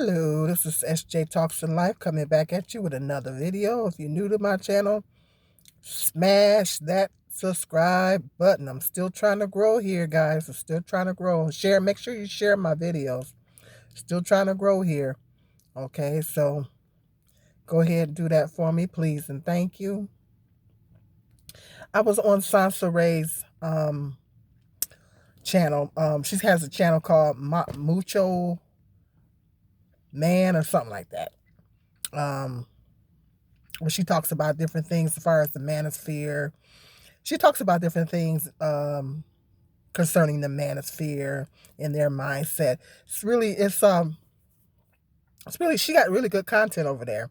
Hello, this is SJ Talks in Life coming back at you with another video. If you're new to my channel, smash that subscribe button. I'm still trying to grow here, guys. I'm still trying to grow. Make sure you share my videos. Still trying to grow here. Okay, so go ahead and do that for me, please, and thank you. I was on Sansa Ray's channel. She has a channel called Mucho Man or something like that. Where she talks about different things as far as the manosphere. She talks about different things concerning the manosphere and their mindset. She got really good content over there.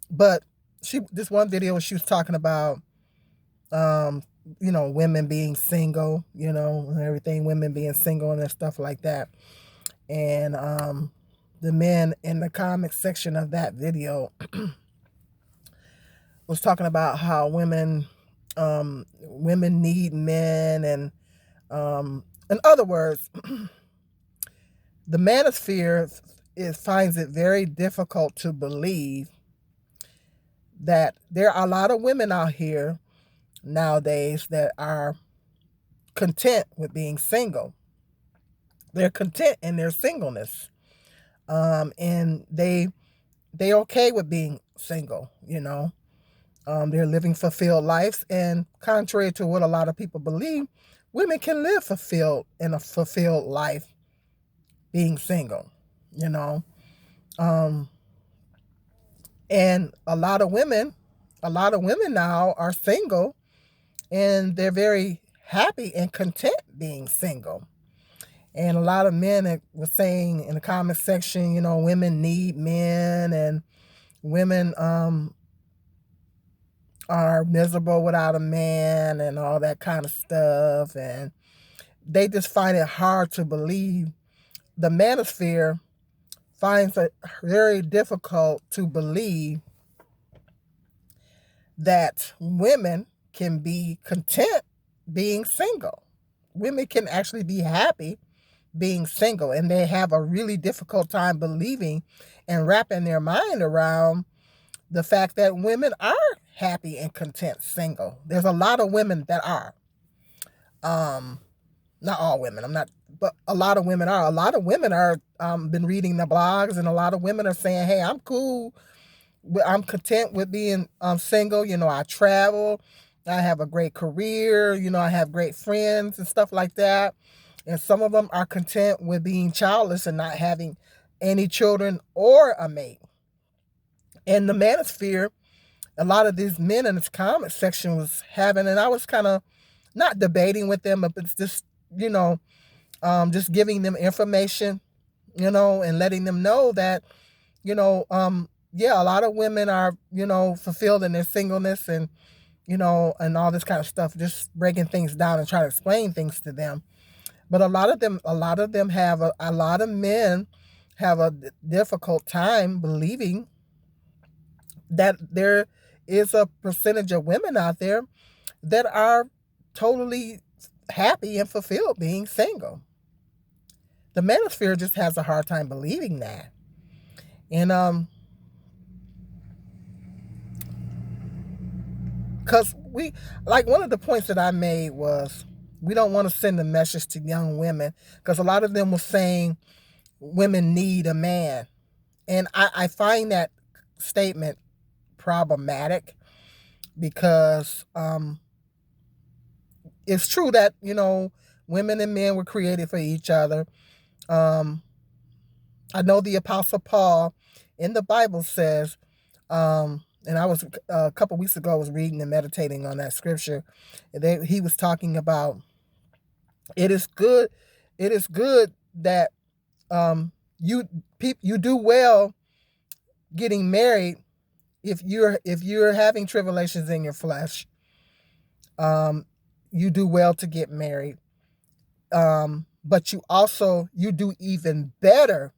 But this one video she was talking about women being single, and everything, women being single and stuff like that. And the men in the comment section of that video was talking about how women need men, and in other words, the manosphere finds it very difficult to believe that there are a lot of women out here nowadays that are content with being single. They're content in their singleness, and they okay with being single. They're living fulfilled lives, and contrary to what a lot of people believe, women can live in a fulfilled life being single. And a lot of women now are single, and they're very happy and content being single. And a lot of men were saying in the comment section, women need men, and women are miserable without a man, and all that kind of stuff. And they just find it hard to believe. The manosphere finds it very difficult to believe that women can be content being single. Women can actually be happy being single, and they have a really difficult time believing and wrapping their mind around the fact that women are happy and content single. There's a lot of women that are. Not all women, but a lot of women are. A lot of women are been reading the blogs, and a lot of women are saying, hey, I'm cool. I'm content with being single. I travel. I have a great career. I have great friends and stuff like that. And some of them are content with being childless and not having any children or a mate. And the manosphere, a lot of these men in this comment section was having, and I was kind of not debating with them, but it's just, just giving them information, and letting them know that, a lot of women are, fulfilled in their singleness, and, and all this kind of stuff, just breaking things down and trying to explain things to them. But a lot of men have a difficult time believing that there is a percentage of women out there that are totally happy and fulfilled being single. The manosphere just has a hard time believing that. And because one of the points that I made was, we don't want to send a message to young women, because a lot of them were saying women need a man. And I find that statement problematic, because it's true that, women and men were created for each other. I know the Apostle Paul in the Bible says, and I was a couple weeks ago, I was reading and meditating on that scripture. He was talking about, it is good that you do well getting married if you're having tribulations in your flesh. You do well to get married, but you do even better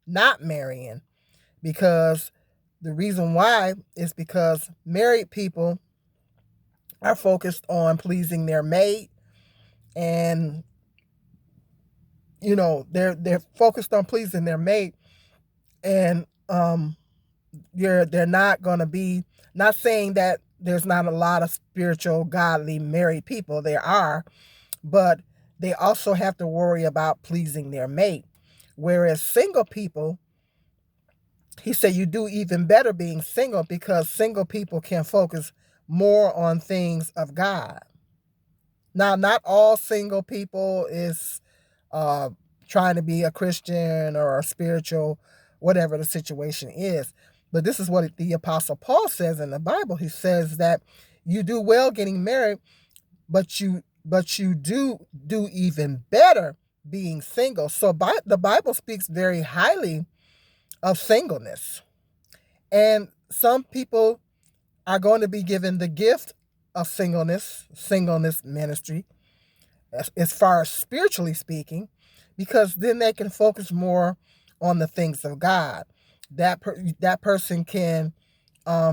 not marrying, because the reason why is because married people are focused on pleasing their mate, and they're focused on pleasing their mate, and they're not going to be, not saying that there's not a lot of spiritual, godly, married people. There are, but they also have to worry about pleasing their mate. Whereas single people, he said, you do even better being single, because single people can focus more on things of God. Now, not all single people is uh, trying to be a Christian or a spiritual, whatever the situation is. But this is what the Apostle Paul says in the Bible. He says that you do well getting married, but you do even better being single. So the Bible speaks very highly of singleness. And some people are going to be given the gift of singleness ministry, as far as spiritually speaking, because then they can focus more on the things of God. That person can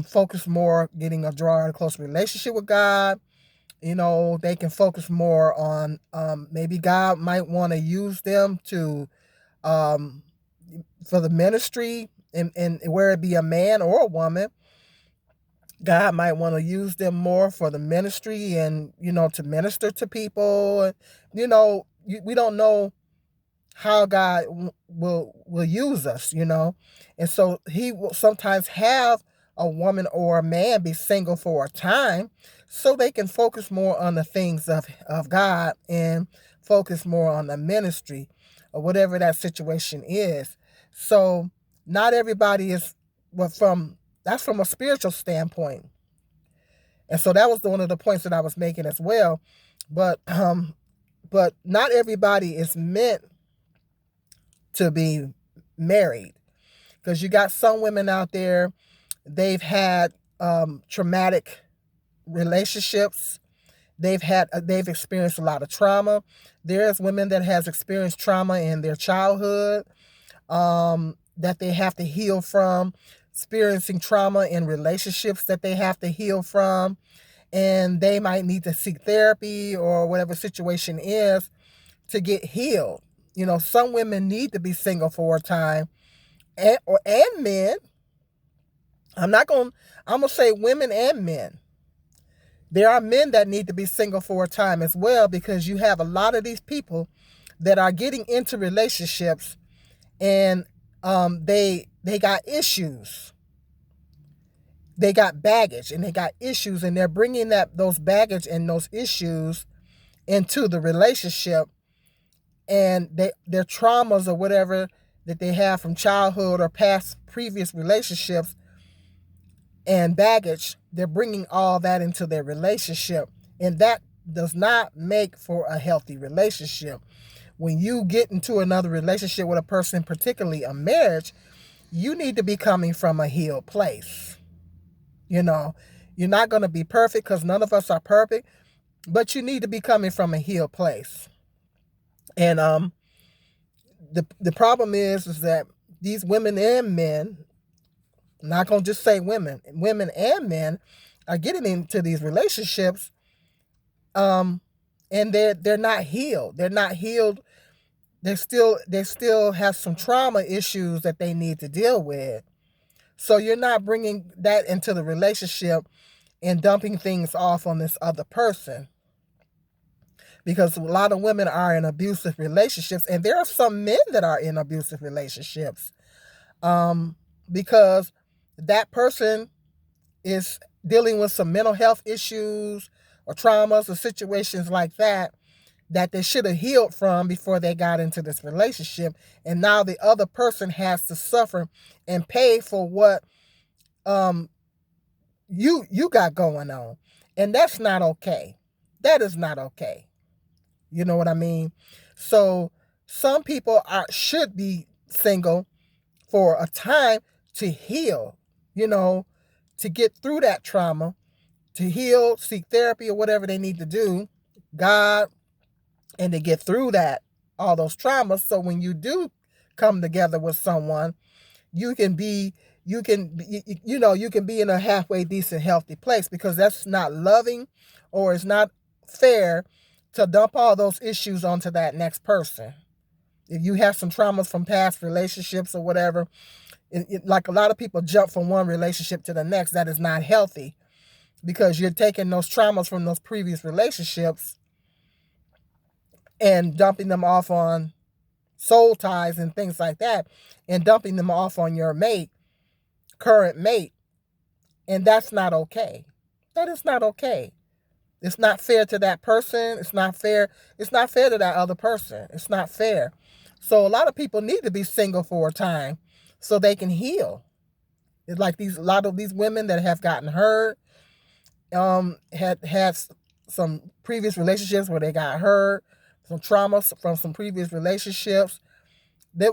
focus more, getting a draw a close relationship with God. They can focus more on maybe God might want to use them to for the ministry, and where it be a man or a woman. God might want to use them more for the ministry and, to minister to people. We don't know how God will use us, And so he will sometimes have a woman or a man be single for a time so they can focus more on the things of God and focus more on the ministry or whatever that situation is. So not everybody is, that's from a spiritual standpoint. And so that was one of the points that I was making as well. But not everybody is meant to be married, because you got some women out there, they've had traumatic relationships. They've experienced a lot of trauma. There's women that has experienced trauma in their childhood that they have to heal from, experiencing trauma in relationships that they have to heal from, and they might need to seek therapy or whatever situation is to get healed. Some women need to be single for a time, and men. I'm going to say women and men. There are men that need to be single for a time as well, because you have a lot of these people that are getting into relationships, and they got issues. They got baggage and they got issues, and they're bringing those baggage and those issues into the relationship, and their traumas or whatever that they have from childhood or past previous relationships and baggage, they're bringing all that into their relationship, and that does not make for a healthy relationship. When you get into another relationship with a person, particularly a marriage, you need to be coming from a healed place. You're not going to be perfect, because none of us are perfect, but you need to be coming from a healed place. And the problem is that these women and men, I'm not going to just say women and men, are getting into these relationships, and they're not healed. They're not healed. They still have some trauma issues that they need to deal with. So you're not bringing that into the relationship and dumping things off on this other person, because a lot of women are in abusive relationships, and there are some men that are in abusive relationships, because that person is dealing with some mental health issues or traumas or situations like that they should have healed from before they got into this relationship. And now the other person has to suffer and pay for what you got going on. And that's not okay. That is not okay. You know what I mean? So some people should be single for a time to heal, to get through that trauma, to heal, seek therapy or whatever they need to do, God, and to get through all those traumas. So when you do come together with someone, you can be in a halfway decent, healthy place, because that's not loving, or it's not fair to dump all those issues onto that next person. If you have some traumas from past relationships or whatever, like a lot of people jump from one relationship to the next. That is not healthy, because you're taking those traumas from those previous relationships and dumping them off on soul ties and things like that, and dumping them off on your current mate. And that's not okay. That is not okay. It's not fair to that person. It's not fair. It's not fair to that other person. It's not fair. So a lot of people need to be single for a time so they can heal. It's like a lot of these women that have gotten hurt, had some previous relationships where they got hurt, some traumas from some previous relationships. A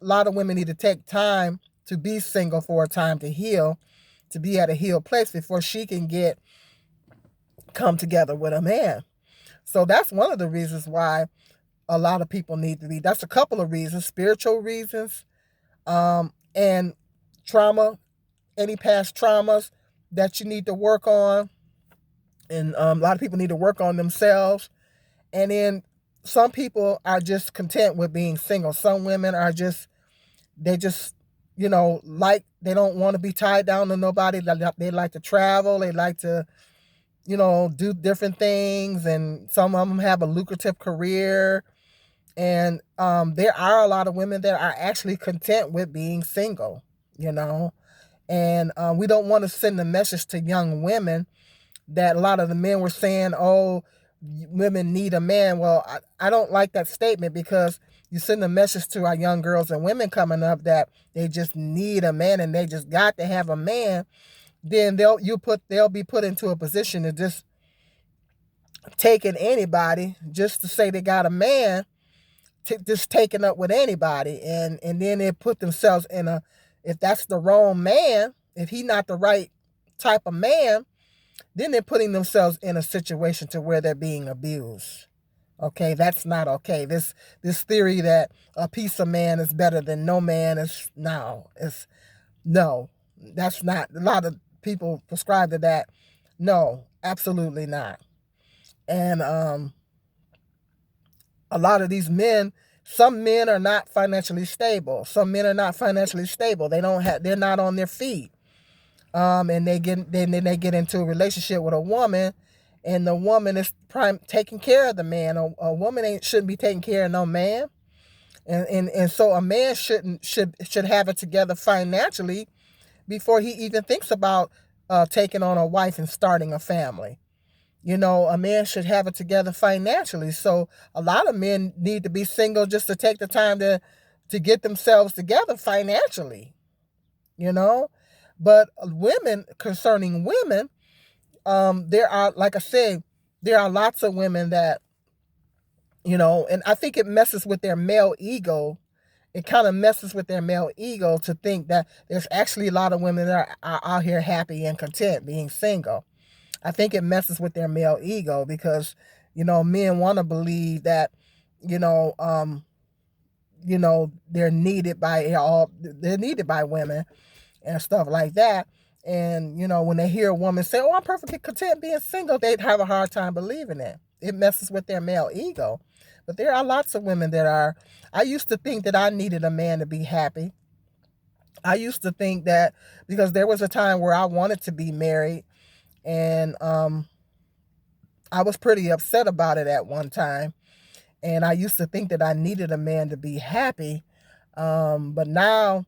lot of women need to take time to be single for a time to heal, to be at a healed place before she can come together with a man. So that's one of the reasons why a lot of people need to be. That's a couple of reasons: spiritual reasons, and trauma, any past traumas that you need to work on. And a lot of people need to work on themselves. And then some people are just content with being single. Some women are they don't want to be tied down to nobody. They like to travel. They like to, do different things. And some of them have a lucrative career. And there are a lot of women that are actually content with being single, And we don't want to send a message to young women that a lot of the men were saying, oh, women need a man. Well, I don't like that statement, because you send a message to our young girls and women coming up that they just need a man and they just got to have a man. Then they'll be put into a position to just taking anybody just to say they got a man, just taking up with anybody. And then they put themselves if that's the wrong man, if he's not the right type of man, then they're putting themselves in a situation to where they're being abused. Okay, that's not okay. This theory that a piece of man is better than no man no, that's not. A lot of people prescribe to that. No, absolutely not. And a lot of these men, some men are not financially stable. Some men are not financially stable. They're not on their feet. And they get into a relationship with a woman, and the woman is taking care of the man. A woman shouldn't be taking care of no man, and so a man should have it together financially before he even thinks about taking on a wife and starting a family. A man should have it together financially. So a lot of men need to be single just to take the time to get themselves together financially. But concerning women, there are, like I said, there are lots of women that, and I think it messes with their male ego. It kind of messes with their male ego to think that there's actually a lot of women that are out here happy and content being single. I think it messes with their male ego because, men want to believe that, they're needed by women and stuff like that. And, when they hear a woman say, oh, I'm perfectly content being single, they'd have a hard time believing it. It messes with their male ego. But there are lots of women that are. I used to think that I needed a man to be happy. I used to think that because there was a time where I wanted to be married, and I was pretty upset about it at one time. And I used to think that I needed a man to be happy. But now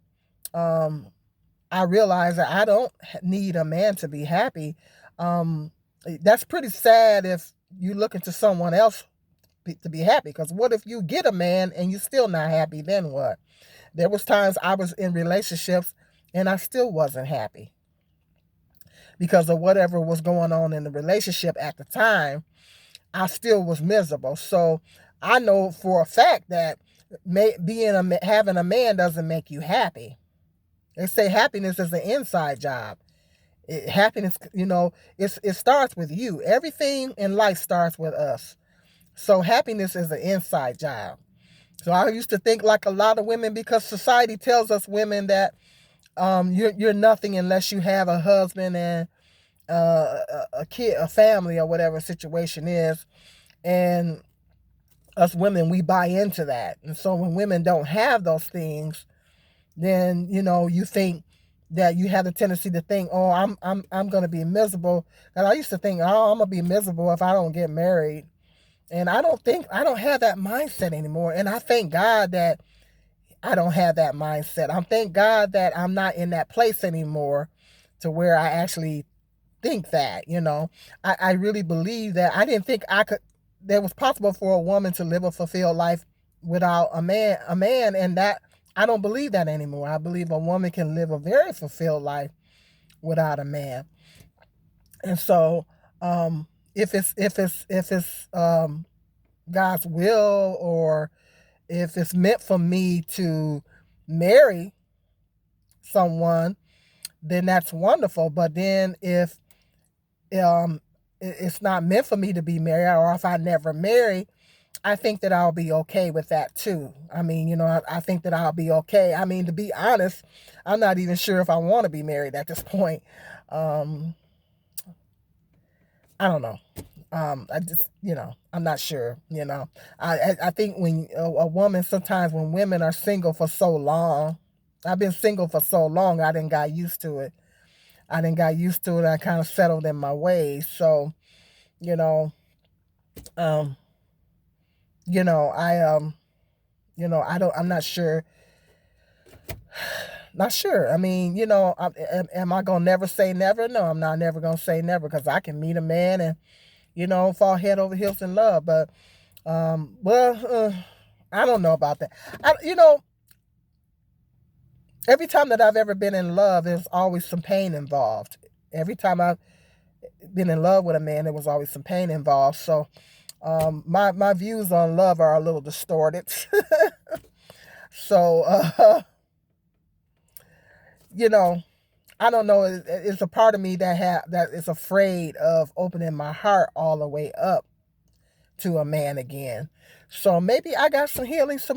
I realize that I don't need a man to be happy. That's pretty sad if you look into someone else to be happy, because what if you get a man and you're still not happy? Then what? There was times I was in relationships and I still wasn't happy because of whatever was going on in the relationship at the time. I still was miserable. So I know for a fact that having a man doesn't make you happy. They say happiness is an inside job. Happiness, it starts with you. Everything in life starts with us. So happiness is an inside job. So I used to think like a lot of women, because society tells us women that you're nothing unless you have a husband and a kid, a family, or whatever situation is. And us women, we buy into that. And so when women don't have those things, then, you think that you have the tendency to think, oh, I'm going to be miserable. And I used to think, oh, I'm going to be miserable if I don't get married. And I don't have that mindset anymore. And I thank God that I don't have that mindset. I thank God that I'm not in that place anymore to where I actually think that. I really believe that. I didn't think that was possible for a woman to live a fulfilled life without a man, and that I don't believe that anymore. I believe a woman can live a very fulfilled life without a man. And so, if it's God's will, or if it's meant for me to marry someone, then that's wonderful. But then if it's not meant for me to be married, or if I never marry, I think that I'll be okay with that too. I mean, I think that I'll be okay. I mean, to be honest, I'm not even sure if I want to be married at this point. I don't know. I just, I'm not sure. I think when a woman, sometimes when women are single for so long, I've been single for so long, I didn't got used to it. I kind of settled in my ways. So, um, I'm not sure. Not sure. I mean, am I going to never say never? No, I'm not never going to say never, because I can meet a man and, fall head over heels in love. But, I don't know about that. Every time that I've ever been in love, there's always some pain involved. Every time I've been in love with a man, there was always some pain involved. So, my views on love are a little distorted. So, I don't know. It's a part of me that is afraid of opening my heart all the way up to a man again. So maybe I got some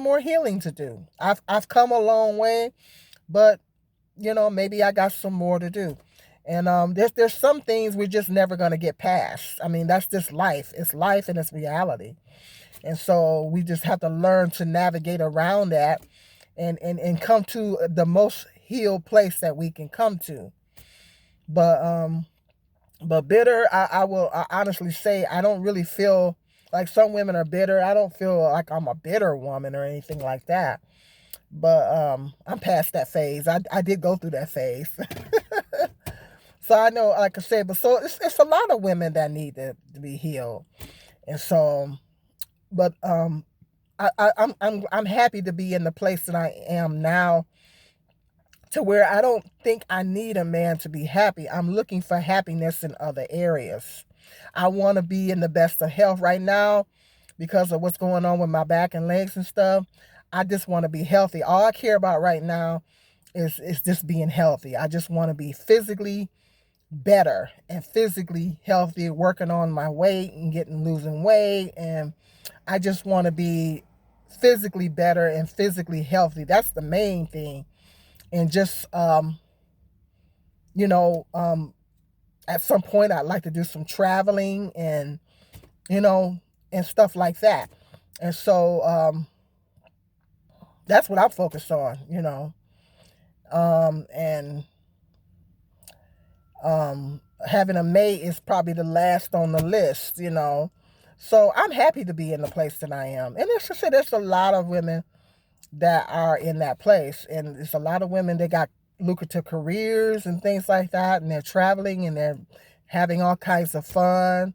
more healing to do. I've come a long way, but maybe I got some more to do. And there's some things we're just never gonna get past. I mean, that's just life. It's life and it's reality. And so we just have to learn to navigate around that and come to the most healed place that we can come to. But bitter, I will honestly say I don't really feel like some women are bitter. I don't feel like I'm a bitter woman or anything like that. But I'm past that phase. I did go through that phase. So I know, like I said, but so it's a lot of women that need to be healed. And so, but I'm happy to be in the place that I am now, to where I don't think I need a man to be happy. I'm looking for happiness in other areas. I want to be in the best of health right now because of what's going on with my back and legs and stuff. I just want to be healthy. All I care about right now is just being healthy. I just want to be physically better and physically healthy, working on my weight and losing weight. And I just want to be physically better and physically healthy. That's the main thing. And just, at some point I'd like to do some traveling and, and stuff like that. And so, that's what I'm focused on, and, having a mate is probably the last on the list, So I'm happy to be in the place that I am. And as I said, there's a lot of women that are in that place. And there's a lot of women that got lucrative careers and things like that. And they're traveling and they're having all kinds of fun.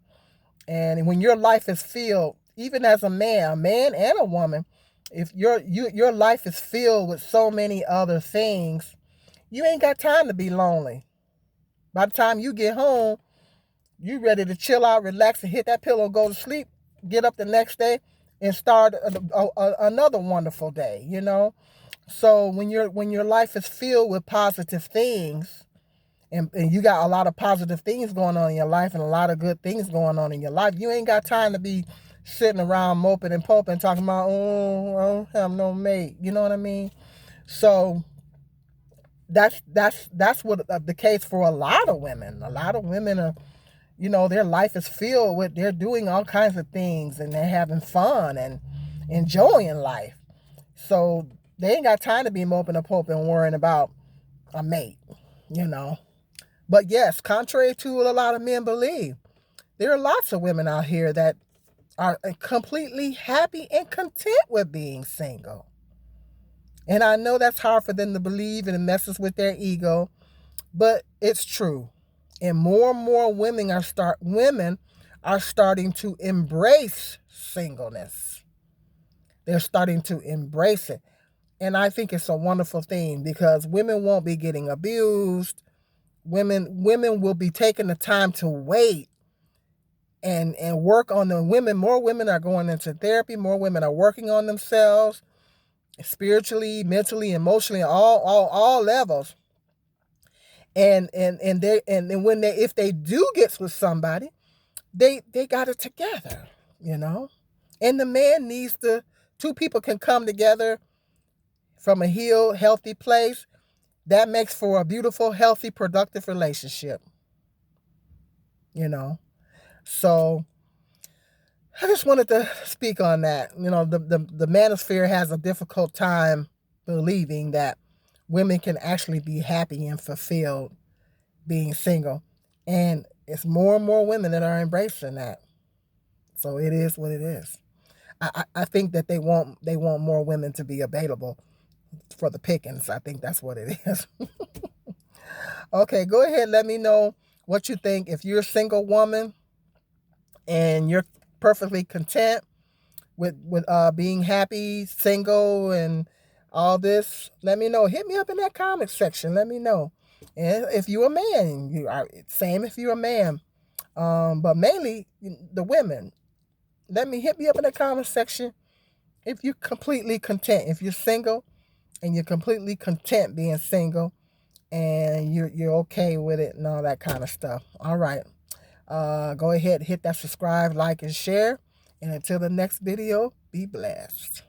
And when your life is filled, even as a man and a woman, if your life is filled with so many other things, you ain't got time to be lonely. By the time you get home, you ready to chill out, relax, and hit that pillow, go to sleep, get up the next day, and start another wonderful day, So when your life is filled with positive things, and you got a lot of positive things going on in your life and a lot of good things going on in your life, you ain't got time to be sitting around moping and poping, talking about, oh, I don't have no mate. You know what I mean? So that's what the case for a lot of women. A lot of women are, you know, their life is filled with, they're doing all kinds of things and they're having fun and enjoying life. So they ain't got time to be moping and poping and worrying about a mate, you know. But yes, contrary to what a lot of men believe, there are lots of women out here that are completely happy and content with being single. And I know that's hard for them to believe and it messes with their ego, but it's true. And more women are starting to embrace singleness. They're starting to embrace it. And I think it's a wonderful thing because women won't be getting abused. Women will be taking the time to wait and work on the women. More women are going into therapy. More women are working on themselves spiritually, mentally, emotionally, all levels. And when they, if they do get with somebody, they got it together, you know. And the man needs to, two people can come together from a healed, healthy place. That makes for a beautiful, healthy, productive relationship, you know. So I just wanted to speak on that. You know, the manosphere has a difficult time believing that women can actually be happy and fulfilled being single. And it's more and more women that are embracing that. So it is what it is. I think that they want more women to be available for the pickings. I think that's what it is. Okay, go ahead. Let me know what you think. If you're a single woman and you're perfectly content with being happy, single, and all this, let me know. Hit me up in that comment section. Let me know. And if you're a man, you are same if you're a man. But mainly the women. Hit me up in the comment section if you're completely content. If you're single and you're completely content being single and you're okay with it and all that kind of stuff. All right. Go ahead, hit that subscribe, like, and share. And until the next video, be blessed.